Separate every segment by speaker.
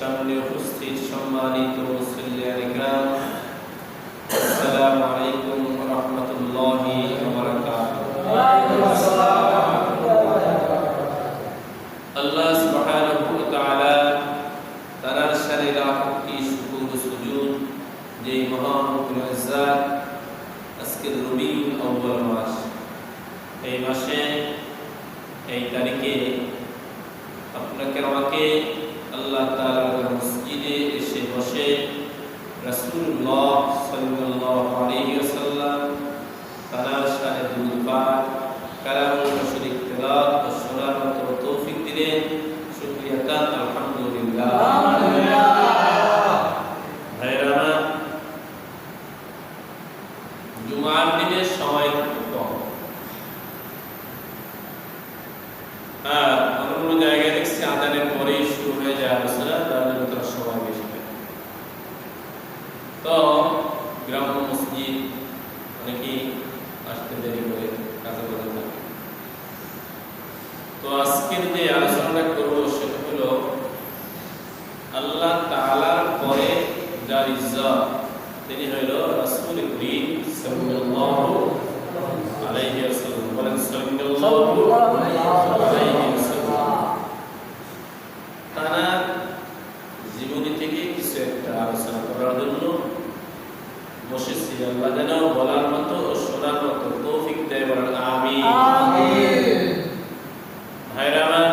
Speaker 1: সামনে উপস্থিত সম্মানিত মুসল্লিয়ান ইকরাম, আসসালামু আলাইকুম ওয়া রাহমাতুল্লাহি ওয়া বারাকাতুহু। ওয়া আলাইকুম আসসালাম। আল্লাহ সুবহানাহু ওয়া তাআলা তার শানে লাখি শুকর ও সুজুদ যে মহান মুআজ্জাত আজকে রবিউল আউয়াল মাস, এই মাসে এই তারিখে আপনাকে আমাকে আল্লাহ তাআলার মসজিদে এসে বসে রাসূলুল্লাহ সাল্লাল্লাহু আলাইহি ওয়াসাল্লাম তার শানে দুরূদ পাক কালামুল শরীফ তেলাওয়াত ও শোনার মতো তৌফিক দিলেন। শুকরিয়া তার আলহামদুলিল্লাহ। ভাইরা, জুমার দিনের সময় খুব কম, আর অন্য জায়গায় দেখছি আজানের পরেই শুরু হয়ে যায় আলোচনা, তার জন্য তারা সময় বেশি পায়। তো গ্রাম্য মসজিদ অনেকেই আসতে দেরি করে, কাজে বাজে থাকে। তো আজকের যে আলোচনাটা করব সেটা হলো আল্লাহ তাআলার পরে যার ইজ্জত তিনি হইল রাসূল করিম সাল্লাল্লাহু আলাইহি ওয়াসাল্লাম। বলেন সাল্লাল্লাহু আলাইহি ওয়াসাল্লাম। তার জীবনী থেকে কিছু একটা আলোচনা করার জন্য বসেছি। আল্লাহ যেন বলার মতো ও শোনার মতো তৌফিক দেয়, বলেন আমিন। ভাইরা আমার,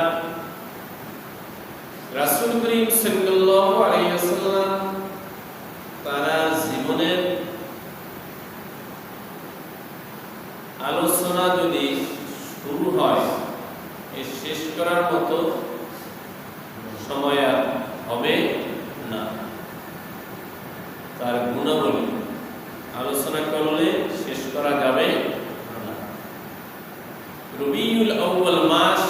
Speaker 1: রাসূল করিম সাল্লাল্লাহু আলাইহি ওয়াসাল্লাম তার জীবনের আলোচনা যদি শুরু হয়, এর শেষ করার মতো সময় আর হবে না। তার গুণাবলী আলোচনা করলে শেষ করা যাবে না। রবিউল আউয়াল মাস,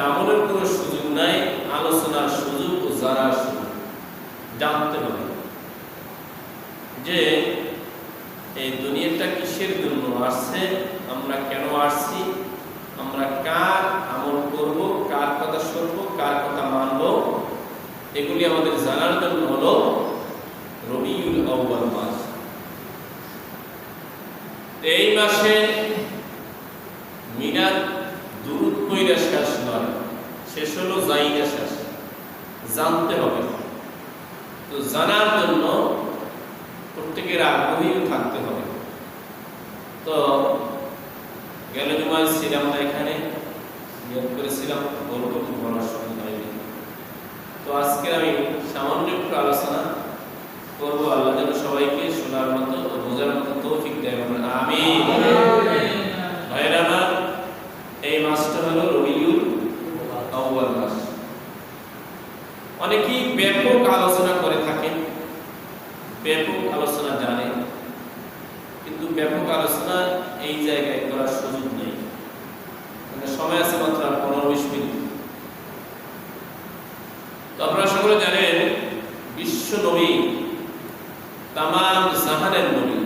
Speaker 1: আমলের কোনো সুযোগ নাই, আলোচনার সুযোগ ও জানার সুযোগ। জানতে হবে যে এই দুনিয়াটা কিসের জন্য আসছে, আমরা কেন আসছি, আমরা কার আমল করব, কার কথা শুনব, কার কথা মানব, এগুলি আমাদের জানার জন্য হলো রবিউল আউয়াল মাস। এই মাসে মিলাদ দুরূদ পড়া শেষ নয়, শেষ হলো জাইনা শেষ। জানতে হবে, তো জানার জন্য প্রত্যেকের আগ্রহী থাকতে হবে। তো গেল জুমায় ছিলাম না এখানে, নিয়োগ করেছিলাম বলবো, খুব বলার সময় হয়নি। তো আজকে আমি সামান্য একটু আলোচনা করবো। আল্লাহ যেন সবাইকে শোনার মতো ও বোঝার মতো তৌফিক দেয়, আমিন। ভাইরা আমার, এই মাসটা হলো রবিউল আউয়াল মাস। অনেকেই ব্যাপক আলোচনা করে থাকেন, ব্যাপক আলোচনা জানে, কিন্তু ব্যাপক আলোচনা এই জায়গায় করার সুযোগ নেই। মানে সময় আছে মাত্র 15-20 মিনিট। তো আপনারা সকলে জানেন বিশ্ব নবী, তামাম জাহানের নবী,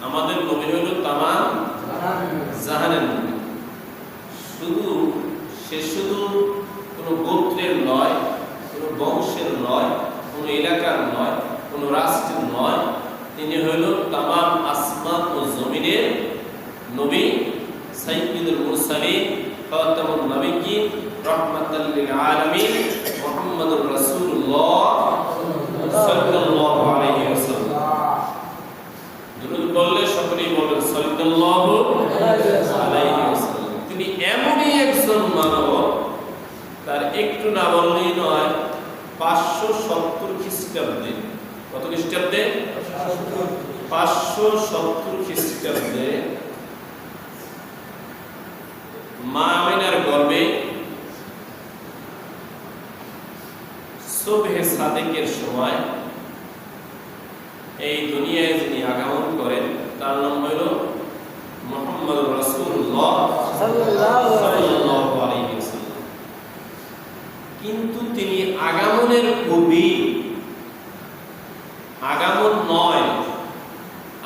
Speaker 1: আমাদের নবী হইল তামাম জাহানের নবী। সে শুধু কোনো গোত্রের নয়, কোনো বংশের নয়, কোনো এলাকার নয়, কোনো রাষ্ট্রের নয়, তিনি হইল তামাম আসমান ও জমিনের নবী, সাইয়্যিদুল মুরসালিন, খাতামুন নবিয়্যিন, রাহমাতাল লিল আলামিন, মুহাম্মাদুর রাসূলুল্লাহ সাল্লাল্লাহু আলাইহি ওয়াসাল্লাম। দুরূদ বললে সকলেই বলেন সাল্লাল্লাহু আলাইহি ওয়াসাল্লাম। তিনি এমনই একজন মানব, তার একটু না বললেই নয়। 570 খ্রিস্টাব্দে, কত খ্রিস্টাব্দে? 570 খ্রিস্টাব্দে মা আমিনার গর্ভে সুবহে সাদেকের সময় এই দুনিয়ায় যিনি আগমন করেন, তার নাম হইল মুহাম্মদুর রাসূলুল্লাহ সাল্লাল্লাহু আলাইহি ওয়াসাল্লাম। কিন্তু তিনি আগমনের পূর্বে, আগমন নয়,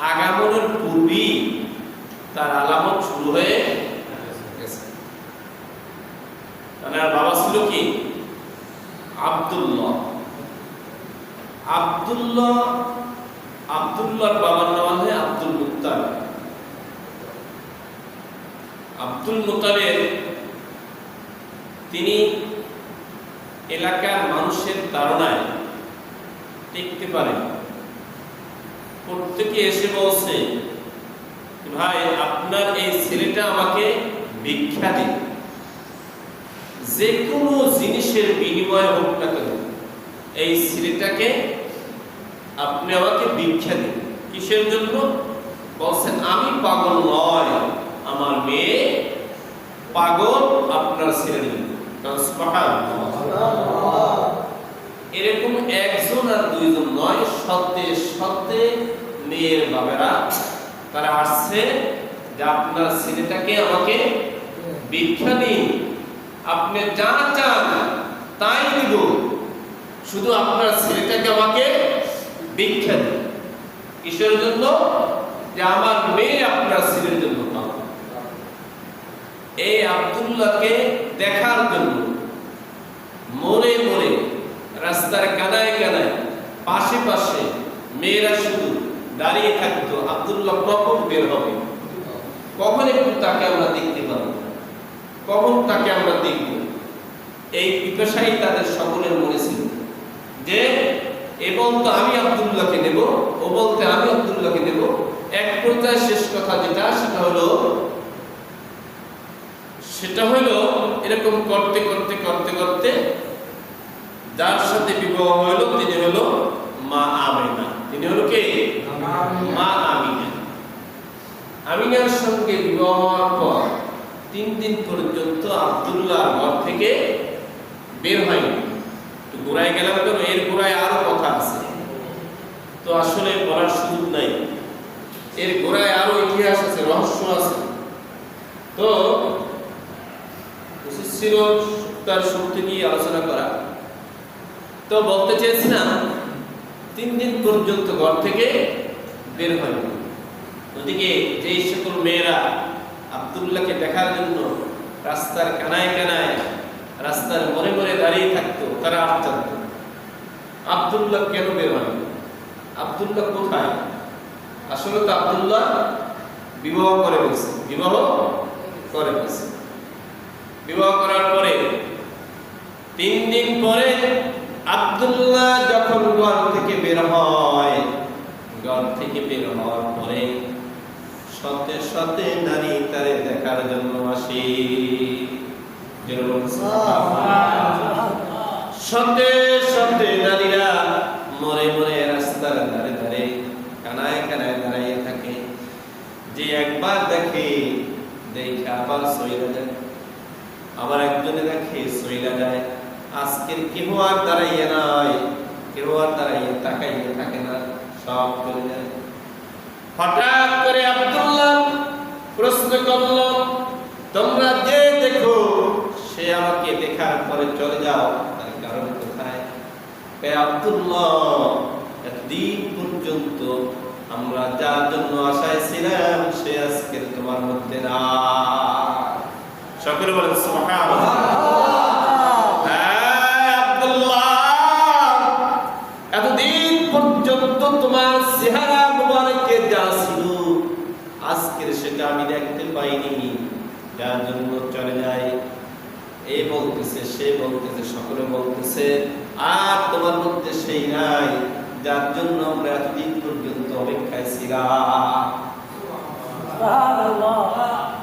Speaker 1: আগমনের পূর্বে তার আলামত শুরু হয়ে গেছে। তার বাবা ছিল কি? আব্দ আব্দুল্লাহর বাবার নাম হয় আব্দুল মুত্তালিব। আব্দুল মুত্তালিব তিনি এলাকার মানুষের তাড়নায় টিকতে পারেন। প্রত্যেকে এসে বলছে, ভাই আপনার এই ছেলেটা আমাকে ভিক্ষা দিন, যে কোনো জিনিসের বিনিময়ে হোক না কেন এই ছেলেটাকে আপনি আমাকে ভিক্ষা দিন। কিসের জন্য? বলছেন আমি পাগল নয়, আমার মেয়ে পাগল, আপনার ছেলে দিন। এরকম একজন আর দুইজন নয়, শতে শতে মেয়ের বাবারা তারা আসছে যে আপনার ছেলেটাকে আমাকে ভিক্ষা দিন, আপনি যা চান তাই দিব, শুধু আপনার ছেলেটাকে আমাকে ভিক্ষা দিন। কিসের জন্য? যে আমার মেয়ে আপনার ছেলের জন্য পাগল। এই আব্দুল্লাহকে দেখার জন্য মোড়ে মোড়ে, রাস্তার কানায় কানায়, পাশে পাশে মেয়েরা শুধু দাঁড়িয়ে থাকতো, আব্দুল্লাহ কখন বের হবে, কখন একটু তাকে আমরা দেখতে পাবো, কখন তাকে আমরা দেখব। এই পিপাসাই তাদের সকলের মনে ছিল যে এ বলতো আমি আব্দুল্লাহকে নেব, ও বলতে আমি আব্দুল্লাহকে নেব। এক পর্যায়ে শেষ কথা যেটা, সেটা হলো এরকম করতে করতে করতে করতে যার সাথে বিবাহ হলো তিনি হলো মা আমিনা। তিনি হলো কে? মা আমিনা। আমিনার সঙ্গে বিবাহ হওয়ার পর 3 দিন পর্যন্ত আব্দুল্লাহ ঘর থেকে বের হয়নি। তো গোড়ায় গেলাম কেন, এর গোড়ায় আরো কথা আছে, তো আসলে বলার সুযোগ নাই। এর গোড়ায় আরো ইতিহাস আছে, রহস্য আছে। তো উচিত ছিল তার শুরু থেকেই আলোচনা করা। তো বলতে চেয়েছিলাম 3 দিন পর্যন্ত ঘর থেকে বের হয়নি। ওদিকে যেই সকল মেয়েরা আব্দুল্লাহকে দেখার জন্য রাস্তার কানায় কানায়, রাস্তার মোড়ে মোড়ে দাঁড়িয়ে থাকতো, তারা জানত আব্দুল্লাহ কেন বের হয়নি, আব্দুল্লাহ কোথায়। আসলে তো আব্দুল্লাহ বিবাহ করে ফেলছে। বিবাহ করার পরে 3 দিন পরে আব্দুল্লাহ যখন ঘর থেকে বের হয়, ঘর থেকে বের হওয়ার পরে শতে শতে নারী তারে দেখার জন্য আসে। শতে শতে নারীরা মরে মরে রাস্তার ধারে ধারে কানায় কানায় দাঁড়িয়ে থাকে। যে একবার দেখে আবার সইলা যায়, আবার একজনে দেখে সইলা যায়। আজকের কেহ আর দাঁড়াইয়া নাই, কেউ আর দাঁড়াইয়া তাকাইয়া থাকে না, সব চলে যায়। হঠাৎ করে আব্দুল্লাহ প্রশ্ন করল, তোমরা যে দেখো সে আমাকে দেখার পরে চলে যাও, তার কারণ কোথায়? আব্দুল্লাহ এতদিন পর্যন্ত আমরা যার জন্য আশায় ছিলাম সে আজকের তোমার মধ্যে না। সকলে বলেন সুবহানাল্লাহ। এতদিন পর্যন্ত তোমার চেহারা মুবারকে যা ছিল আজকের সেটা আমি দেখতে পাইনি, যার জন্য চলে যাই। এ বলতেছে, সে বলতেছে, সকলে বলতেছে আর তোমার মধ্যে সেই নাই যার জন্য আমরা এতদিন পর্যন্ত অপেক্ষায় ছিলাম।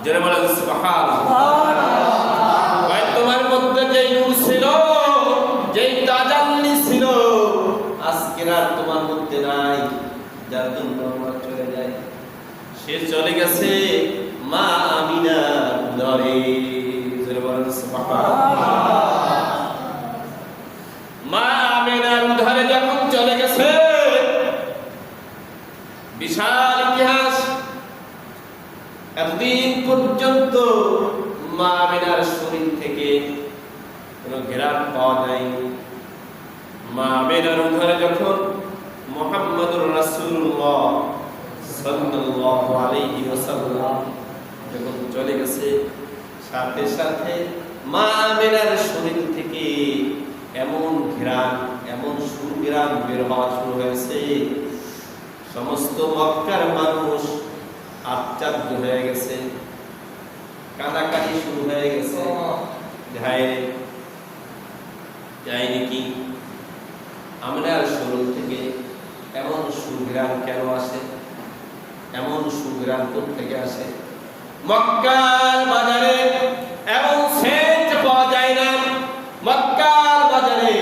Speaker 1: যারা বলেন সুবহানাল্লাহ। তোমার মধ্যে যেই নূর ছিল, যেই তাজাল্লি ছিল, আজকের আর তোমার মধ্যে নাই, যার জন্য আমরা চলে যাই। সে চলে গেছে মা আমিনার ঘরে। যারা বলেন সুবহানাল্লাহ। মা আমিনার ঘরে যখন চলে গেছে, বিশাল ইতিহাস। এতদিন পর্যন্ত মা আমিনার শরীর থেকে কোনো ঘেরান পাওয়া যায়নি। মা আমিনার ঘরে যখন মুহাম্মদুর রাসূলুল্লাহ সাল্লাল্লাহু আলাইহি ওয়াসাল্লাম যখন চলে গেছে, সাথে সাথে মা আমিনার শরীর থেকে এমন ঘ্রাণ, এমন সুঘ্রাণ বের হওয়া শুরু হয়েছে, সমস্ত মক্কার মানুষ আশ্চর্য হয়ে গেছে, কানাকানি শুরু হয়ে গেছে। যাই নাকি আমরা শরীর থেকে এমন সুঘ্রাণ কেন আসে? এমন সুঘ্রাণ থেকে আসে? মক্কার বাজারে এমন সেন্ট পাওয়া যায় না, মক্কার বাজারে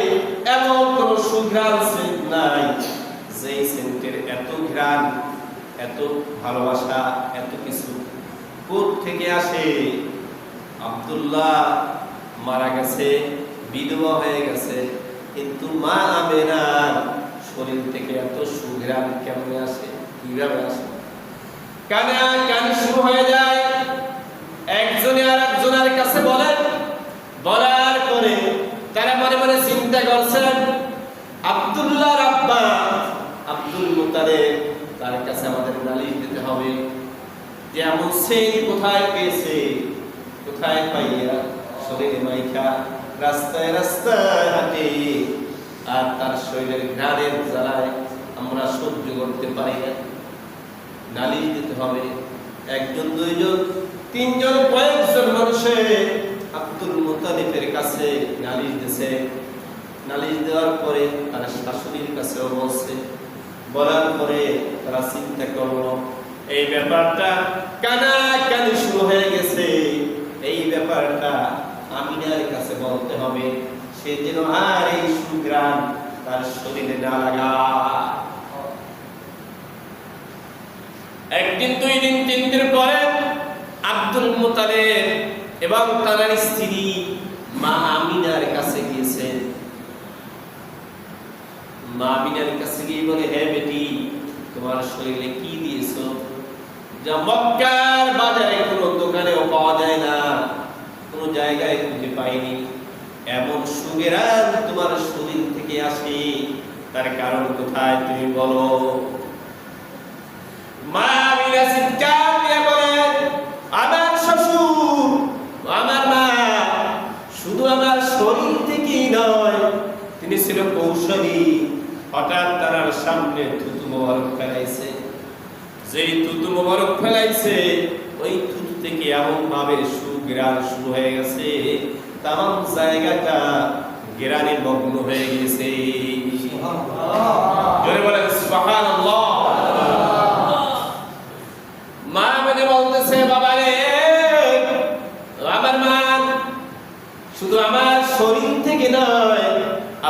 Speaker 1: এমন কোন সুঘ্রাণ সেন্ট নাই যেই সেন্টের এত ঘ্রাণ, এত ভালোবাসা, এত কিছু কোথা থেকে আসে? আব্দুল্লাহ মারা গেছে, বিধবা হয়ে গেছে, কিন্তু মা আমেনার শরীর থেকে এত সুঘ্রাণ কেমন আসে? কিভাবে আসে? কানাকানি শুরু হয়ে যায়। একজনে আর একজনের কাছে বলেন, বলার পরে তারা মনে মনে চিন্তা করছেন, আব্দুল্লাহর আব্বা আব্দুল মুত্তালিব, তার কাছে আমাদের নালিশ দিতে হবে যে এমন সেই কোথায় পেয়েছে, কোথায় পাইয়া শরীরে মাইখা রাস্তায় রাস্তায় হাঁটে, আর তার শরীরের ঘ্রাণের জ্বালায় আমরা সহ্য করতে পারি না, নালিশ দিতে হবে। একজন, দুইজন, তিনজন, কয়েকজন মানুষে আব্দুল মুত্তালিবের কাছে নালিশ দিয়েছে। নালিশ দেওয়ার পরে তার শাশুড়ির কাছেও বলছে, বলার পরে তারা চিন্তা করলো এই ব্যাপারটা কানাকানি শুরু হয়ে গেছে, এই ব্যাপারটা আমিনার কাছে বলতে হবে, সে যেন আর এই সুঘ্রাণ তার শরীরে না লাগায়। একদিন, দুই দিন, তিন দিন পরে আব্দুল মুত্তালিব এবং তার স্ত্রী মা আমিনার কাছে গিয়েছেন। মা আমিনার কাছে গিয়ে বলে, হে বেটি, তোমার শরীরে কি দিয়েছো যা মক্কার বাজারে কোনো দোকানেও পাওয়া যায় না, কোনো জায়গায় খুঁজে পাইনি, এমন সুঘ্রাণ তোমার শরীর থেকে আসে, তার কারণ কোথায় তুমি বলো? মা আমিনা চিৎকার দিয়ে বলেন, আমার শ্বশুর, আমার মা শুধু আমার শরীর থেকেই নয়, তিনি ছিল কৌশলী। হঠাৎ তার সামনে থুতু মোবারক ফেলাইছে, যেই থুতু মোবারক ফেলাইছে ওই থুতু থেকে এমন ভাবে সুঘ্রাণ শুরু হয়ে গেছে, তাম জায়গাটা ঘ্রাণে মগ্ন হয়ে গেছে। জোরে বলেন সুবহানাল্লাহ। মা মানে বলতেছে, বাবা রে, আমার মা শুধু আমার শরীর থেকে নয়,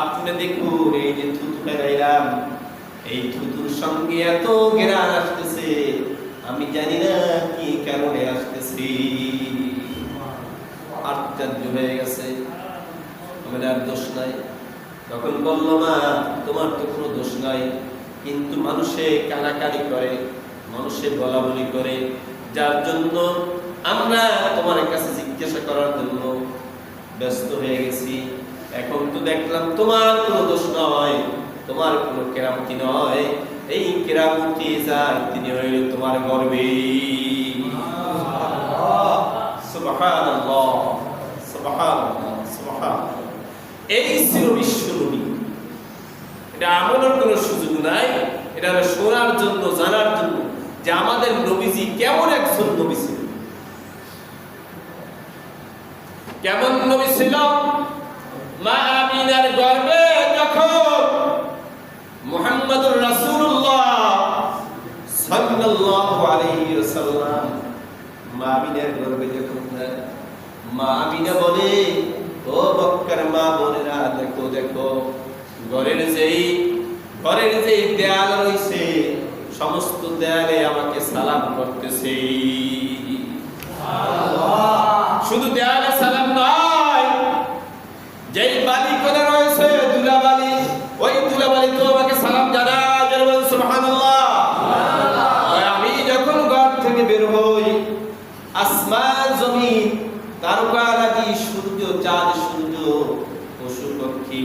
Speaker 1: আপনি দেখুন এই যে থুতু ফেলাইলাম, এই থুতুর সঙ্গে এত ঘ্রাণ আসতেছে, আমি জানি না কি কারণে আসতেছে। আশ্চর্য হয়ে গেছে, আমার দোষ নাই। তখন বলল, মা তোমার তো কোনো দোষ নাই, কিন্তু মানুষে কানাকানি করে, মানুষে বলা বলি করে, যার জন্য আমরা তোমার কাছে জিজ্ঞাসা করার জন্য ব্যস্ত হয়ে গেছি। এখন তো দেখলাম তোমার কোনো দোষ নয়, তোমার কোনো কেরামতি নয়, এই কেরামতি যার তিনি হইল তোমার গর্বে। সুবহানাল্লাহ, সুবহানাল্লাহ, সুবহানাল্লাহ। এই ছিল বিশ্বনবী। এটা আমলের কোনো সুযোগ নাই, এটা শোনার জন্য, জানার জন্য যে আমাদের নবীজি কেমন একজন নবী ছিল, কেমন নবী ছিল। মা আমিনার গর্ভে যখন মুহাম্মদুর রাসূলুল্লাহ সাল্লাল্লাহু আলাইহি ওয়াসাল্লাম মা আমিনার গর্ভে যখন, মা আমিনা বলে, ও মক্কার মা বোনেরা, দেখো দেখো ঘরের যেই দেয়াল রয়েছে, সমস্ত দেয়ালে আমাকে সালাম করতেছে। শুধু দেয়ালে সালাম নয়, যেই বালি করে রয়েছে দুলাবালি, ওই দুলাবালি তো আমাকে সালাম জানায়। সুবহানাল্লাহ। আমি যখন ঘর থেকে বের হই, আসমান জমিন, তারকারাজি, সূর্য, চাঁদ, সূর্য, পশু পক্ষী,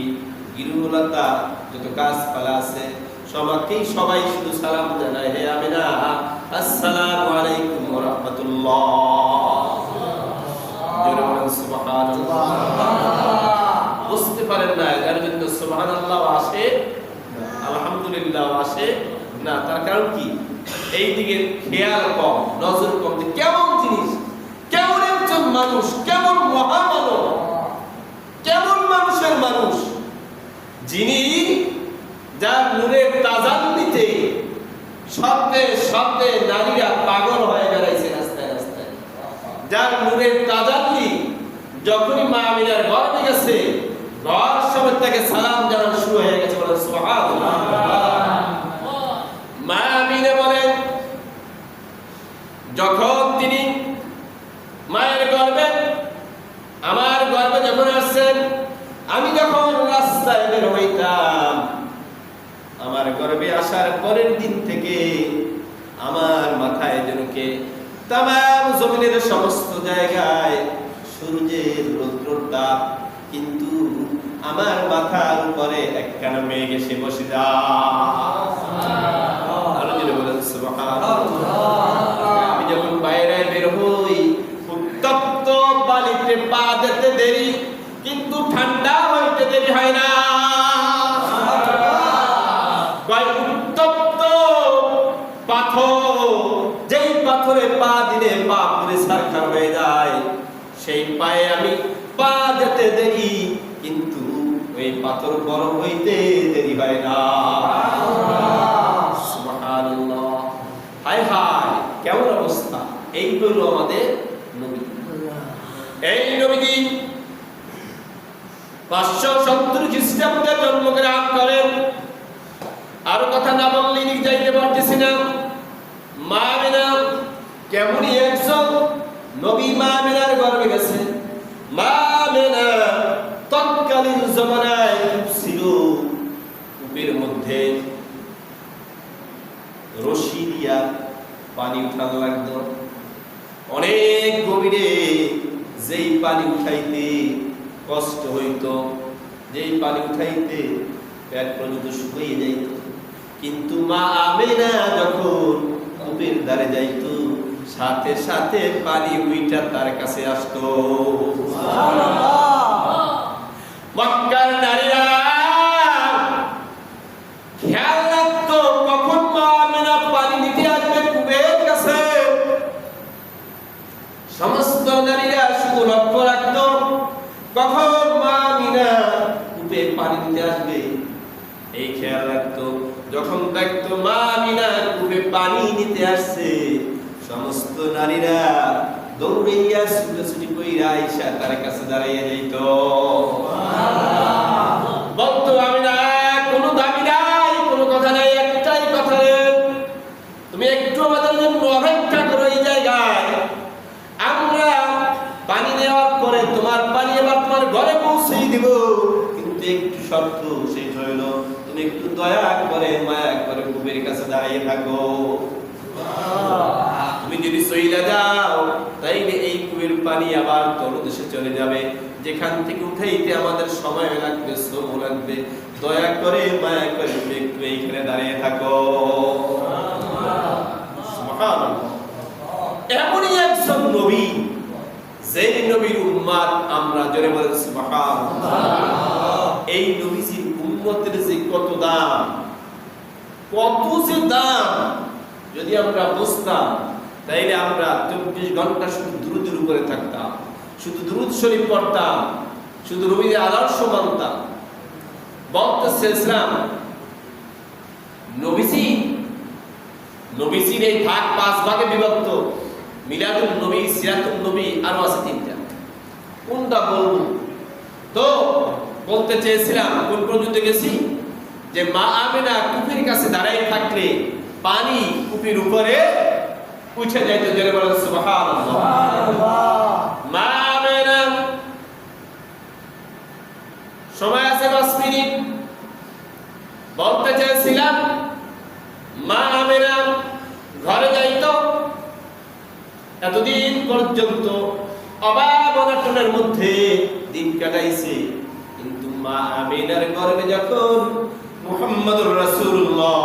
Speaker 1: গিরুলতা, যত গাছপালা আছে, সবাই শুধু সালাম জানায়, হে আমিনা, আসসালামু আলাইকুম ওয়া রাহমাতুল্লাহ। জোরে বলেন সুবহানাল্লাহ। বুঝতে পারেন না, এর না, তার কারণ কি? এই দিকে খেয়াল কম, নজর কম। কেমন জিনিস, কেমন একজন মানুষ, কেমন মহামানব, কেমন মানুষের মানুষ, যিনি যার নূরের তাজাল্লিতে শব্দে শব্দে নারীরা পাগল হয়ে বেড়াইছে রাস্তায় রাস্তায়। যার নূরের তাজাল্লি যখনই মা আমিনার গর্ভে গেছে, ঘর সমেত তাকে সালাম জানানো শুরু হয়ে গেছে। বলেন সুবহানাল্লাহ। মা আমিনা বলেন, যখন তিনি মায়ের গর্ভে, আমার গর্ভে যখন আসছেন, আমি যখন রাস্তায় বের হইতাম, আমার গর্ভে আসার পরের দিন থেকে আমার মাথায় যেন কে তামাম জমিনের সমস্ত জায়গায় সূর্যের রৌদ্রতাপ, কিন্তু আমার মাথার উপরে একখানা মেঘ এসে বসে আমি যখন বাইরে বের হই, উত্তপ্ত বালিতে পা দিতে দেরি, কিন্তু ঠান্ডা হইতে দেরি হয় না। উত্তপ্ত পাথর, যেই পাথরে পা দিলে পা পুরে সারখার হয়ে যায়, সেই পায়ে আমি পা দিতে দেরি, কিন্তু ওই পাথর গরম হইতে দেরি হয় না। সুবহানাল্লাহ। হায় হায়, কেমন অবস্থা! এই হলো আমাদের নবী। এই নবীজি 570 খ্রিস্টাব্দে জন্মগ্রহণ করেন। আর কথা না বললে যাইতে পারতেছি না। মা আমিনা কেমনই একজন নবী, মা আমিনার গর্ভে গেছে। মা আমিনা তৎকালীন জমানায় ছিল কূপের মধ্যে রশি দিয়া পানি উঠানো লাগতো অনেক গভীরে। যেই পানি উঠাইতে কষ্ট হইত, যেই পানি উঠাইতে পেট পর্যন্ত শুকিয়ে যাইত, কিন্তু মা আমিনা যখন কূপের ধারে যাইত, সাথে সাথে পানি উইটা তার কাছে আসতো। মক্কার নারীরা খেয়াল রাখতো কখন মা আমিনা পানি নিতে আসবে কূপের কাছে। সমস্ত নারীরা শুধু লক্ষ্য রাখতো কখন মা আমিনা কূপে পানি নিতে আসবে, এই খেয়াল রাখতো। যখন দেখতো মা আমিনা কূপে পানি নিতে আসছে, সমস্ত নারীরা দৌড়াইয়া ছুটাছুটি কইরা আইসা তার কাছে দাঁড়াইয়া যাইত। বলতো, আমিনা কোনো দাবি নাই, কোনো কথা নাই, একটাই কথা, তুমি একটু আমাদের জন্য অপেক্ষা করো এই জায়গায়। আমরা পানি নেওয়ার পরে তোমার পানি এবার তোমার ঘরে পৌঁছেই দিব, কিন্তু একটু শর্ত, সেই হইল তুমি একটু দয়া করে মায়া করে কূপের কাছে দাঁড়িয়ে থাকো। তুমি যদি চইলা যাও, তাইলে এই কূপের পানি আবার তলদেশে চলে যাবে, যেখান থেকে উঠাইতে আমাদের সময় লাগবে, শ্রম লাগবে। দয়া করে মায়া করে একটু এইখানে দাঁড়িয়ে থাকো। এমনই একজন নবী, যেই নবীর উম্মত আমরা জোরে বলেন সুবহানাল্লাহ। এই নবীজির উম্মতের যে কত দাম, কত যে দাম, যদি আমরা বুঝতাম, তাইলে আমরা 24 ঘন্টা শুধু দুরূদের উপরে থাকতাম, শুধু দুরূদ শরীফ পড়তাম, শুধু নবীর আদর্শ মানতাম। বলতেছিলাম নবীজির এই ভাগ 5 ভাগে বিভক্ত। মিলাদুন নবী, সিরাতুন নবী, আরো আছে 3টা। কোনটা বলবো? তো বলতে চেয়েছিলাম, কোন পর্যন্ত গেছি, যে মা আমিনা কূপের কাছে দাঁড়ায় থাকলে পানি কূপের উপরে উঠে যাইতো। জোরে বলেন সুবহানাল্লাহ। মা আমিনা, সময় আছে 5 মিনিট। বলতে চেয়েছিলাম, মা আমিনা ঘরে যাইতো, এতদিন পর্যন্ত অভাব অনটনের মধ্যে দিন কাটাইছে, কিন্তু মা আমিনার গর্ভে যখন মুহাম্মদুর রাসূলুল্লাহ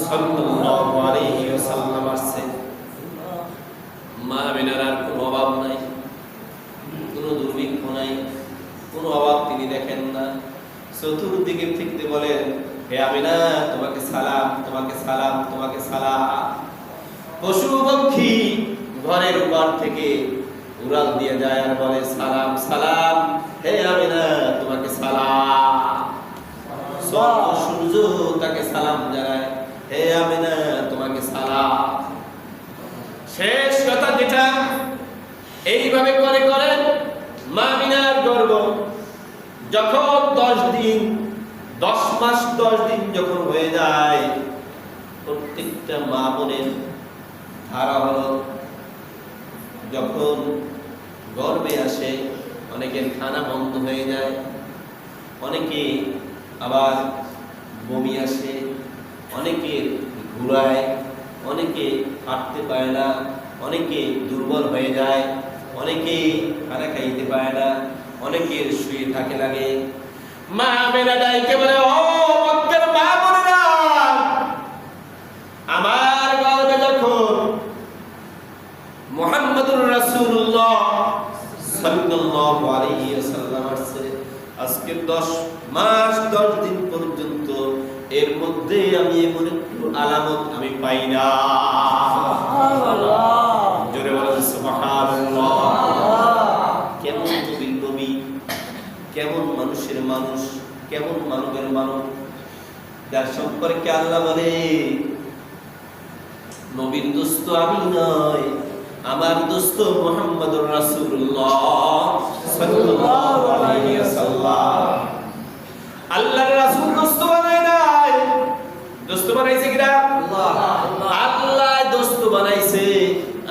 Speaker 1: সাল্লাল্লাহু আলাইহি ওয়াসাল্লাম আসছে, মা আমিনার আর কোনো অভাব নাই, কোনো দুর্ভিক্ষ নাই, কোনো অভাব তিনি দেখেন না। চতুর্দিকে থেকে বলেন হে আমিনা তোমাকে সালাম, তোমাকে সালাম, তোমাকে সালাম। পশু পক্ষী ঘরের উপর থেকে উড়াল দিয়ে যায় আর বলে সালাম সালাম, হে আমিনা তোমাকে সালাম। সূর্য তাকে সালাম জানায়, হে আমিনা তোমাকে সালাম। শেষ কথা যেটা, এইভাবে করে করে মা আমিনার গর্ভ যখন 10 দিন 10 মাস 10 দিন যখন হয়ে যায়, প্রত্যেকটা মা বোনের ধারা হলো যখন গর্ভে আসে অনেকের খানা বন্ধ হয়ে যায়, অনেকে আবার বমি আসে, অনেকের ঘুরায়, অনেকে হাঁটতে পারে না, অনেকে দুর্বল হয়ে যায়, অনেকে খানা খাইতে পারে না, অনেকের শুয়ে থাকে লাগে। মা আমিনা ডাইকে বলে, ও মক্কার মা বোনেরা, আমার গর্ভে যখন মুহাম্মদুর রাসূলুল্লাহ সাল্লাল্লাহু আলাইহি ওয়াসাল্লাম আসছে, আজকে 10 মাস 10 দিন পর্যন্ত এর মধ্যে আমি এমন একটু আলামত আমি পাই না। সুবহানাল্লাহ, জোরে বলেন সুবহানাল্লাহ। কেমন নবীর নবী, কেমন মানুষের মানুষ, কেমন মানবের মানব, যার সম্পর্কে আল্লাহ বলে নবীর দোস্ত আমি নয়, আমার দোস্ত মুহাম্মদুর রাসূলুল্লাহ সাল্লাল্লাহু আলাইহি ওয়াসাল্লাম। আল্লাহর রাসূল দোস্ত বানায় নাই, দোস্ত বানাইছে কিনা? আল্লাহ দোস্ত বানাইছে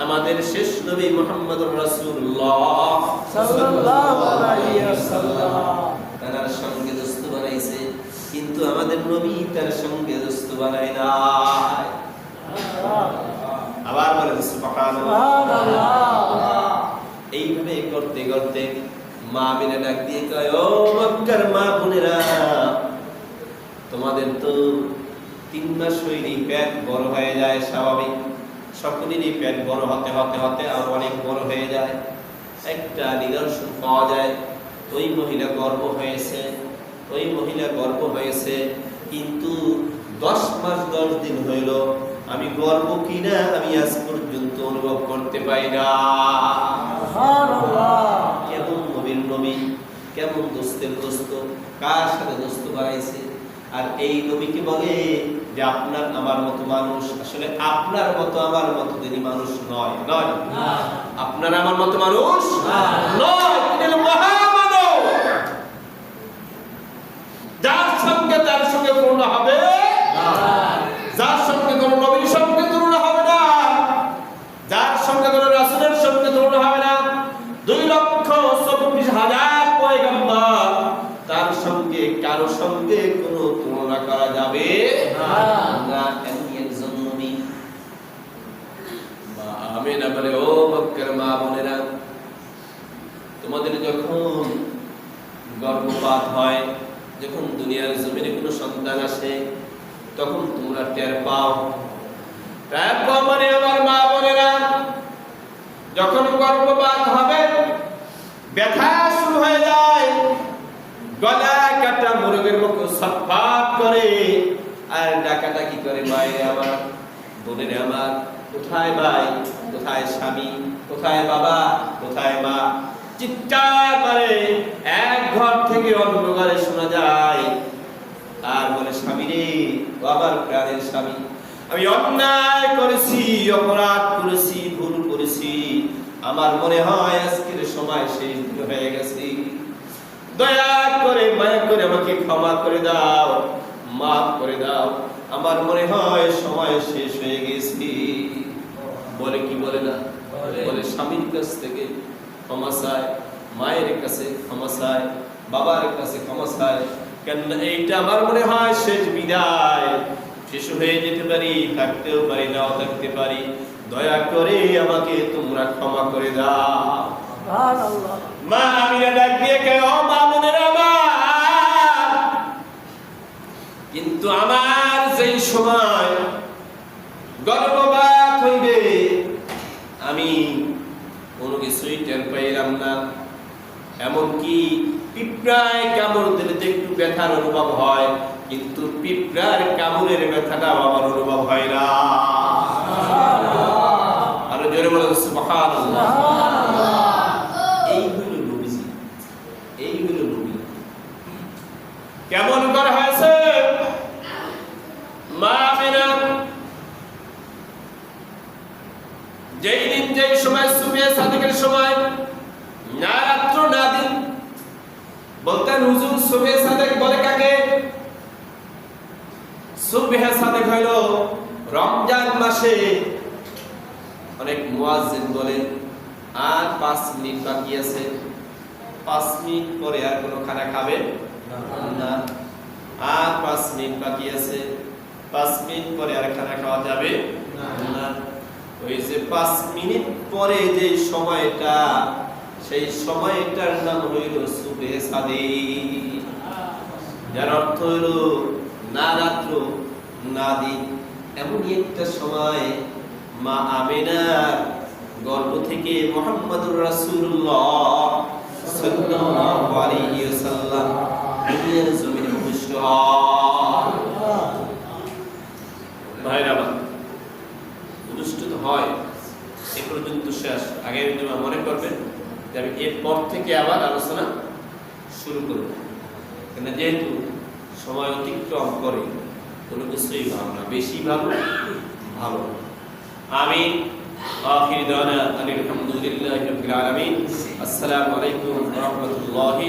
Speaker 1: আমাদের শেষ নবী মুহাম্মদুর রাসূলুল্লাহ সাল্লাল্লাহু আলাইহি ওয়াসাল্লাম। তার সঙ্গে দোস্ত বানাইছে, কিন্তু আমাদের নবী তার সঙ্গে দোস্ত বানায় নাই। আবার বলেন সুবহানাল্লাহ। এইভাবে করতে করতে মা আমিনা ডাক দিয়ে কয়, ও মক্কার মা বোনেরা, তোমাদের তো 3 মাস হইলেই পেট বড় হয়ে যায়, স্বাভাবিক সকলেরই পেট বড় হতে হতে হতে আর অনেক বড় হয়ে যায়। একটা নিদর্শন পাওয়া যায়, ওই মহিলা গর্ভ হয়েছে, ওই মহিলা গর্ভ হয়েছে, কিন্তু 10 মাস 10 দিন হইল, আমি গর্ব কিনা আমি আজ পর্যন্ত অনুভব করতে পাই না। সুবহানাল্লাহ। কেমন নবীর নবী, কেমন দোস্তের দোস্ত, কার সাথে দোস্ত বানাইছে। আর এই নবীকে বলে যে আপনার আমার মতো মানুষ, আসলে আপনার মতো আমার মতো তিনি মানুষ নয়, নয় না, আপনার আমার মতো মানুষ নয়, তিনি মহামানব, যার সঙ্গে তার সঙ্গে তুলনা হবে না, যার সঙ্গে কোন নবীর সঙ্গে তুলনা হবে না, যার সঙ্গে কোন রাসূলের সঙ্গে তুলনা হবে না। 2,24,000 পয়গম্বর, তার সঙ্গে কারো সঙ্গে কোনো তুলনা করা যাবে না। এমনি একজন নবী। মা আমিনা বলে, ও মক্কার মা বোনেরা, তোমাদের যখন গর্ভপাত হয়, যখন দুনিয়ার জমিনে কোনো সন্তান আসে, তখন তোমরা টের পাও। মানে আমার মা বোনেরা, যখন গর্ভপাত হবে ব্যথা শুরু হয়ে যায়, গলা কাটা মুরগের মতো ছটফট করে আর ডাকাডাকি করে, বাইরে আমার বোনেরা আমার, কোথায় ভাই, কোথায় স্বামী, কোথায় বাবা, কোথায় মা, চিৎকার করে এক ঘর থেকে অন্য ঘরে শোনা যায়। আর বলে, স্বামী রে, আমার প্রাণের স্বামী, আমি অন্যায় করেছি, অপরাধ করেছি, ভুল করেছি, আমার মনে হয় আজকের সময় শেষ হয়ে গেছে, দয়া করে মায়া করে আমাকে ক্ষমা করে দাও, মাফ করে দাও, আমার মনে হয় সময় শেষ হয়ে গেছে। বলে কি বলে না? বলে স্বামীর কাছ থেকে ক্ষমা চায়, মায়ের কাছে ক্ষমা চায়, বাবার কাছে ক্ষমা চায়, কেন এইটা আমার মনে হয় শেষ বিদায়, শেষ হয়ে যেতে পারি, থাকতেও পারি, নাও থাকতে পারি, দয়া করে আমাকে তোমরা ক্ষমা করে দাও। সুবহানাল্লাহ। মা আমিনা ডাক দিয়ে কয়, ও মা বোনেরা আমার, কিন্তু আমার যেই সময় গর্ভপাত হইবে আমি কোনো কিছুই টের পাইলাম না, এমনকি পিঁপড়ায় কামড় দিলে একটু ব্যথার অনুভব হয়, কিন্তু পিঁপড়ার কামড়ের ব্যথাটা আমার অনুভব হয় না। আরো জোরে বলেন সুবহানাল্লাহ। এইগুলো নবীজি, এইগুলো নবী কেমন করে হয়েছে? মা আমিনা যেই দিন যেই সময় সুবহে সাদিকের সময়, না রাত্র না দিন, বলতেন হুজুর সুবহে সাদিক বলে কাকে? সুবহে সাদিক হইল রমজান মাসে। অনেক মুয়াজ্জিন বলে আর 5 মিনিট বাকি আছে, 5 মিনিট পরে আর কোনো খানা খাবে না, আর 5 মিনিট বাকি আছে, 5 মিনিট পরে আর খানা খাওয়া যাবে না। ওই যে 5 মিনিট পরে যে সময়টা, সেই সময়টার নাম হইল সুবহে সাদিক, যার অর্থ হইল না রাত্র না দিন। এমনই একটা সময় মা আমিনার গর্ভ থেকে মুহাম্মদুর রাসূলুল্লাহ সাল্লাল্লাহু আলাইহি ওয়াসাল্লাম দুনিয়ার জমিনে ভূমিষ্ঠ হন। ভাইরা অনুষ্ঠিত হয় এ পর্যন্ত শেষ। আগে মনে করবেন যে আমি এরপর থেকে আবার আলোচনা শুরু করব, কেন যেহেতু সময় অতিক্রম করে কোনো কিছুই ভালো না, বেশি ভালো ভালো। আমিন। আখির দাওয়ানা আলহামদুলিল্লাহি রাব্বিল আলামিন। আসসালামু আলাইকুম ওয়া রাহমাতুল্লাহি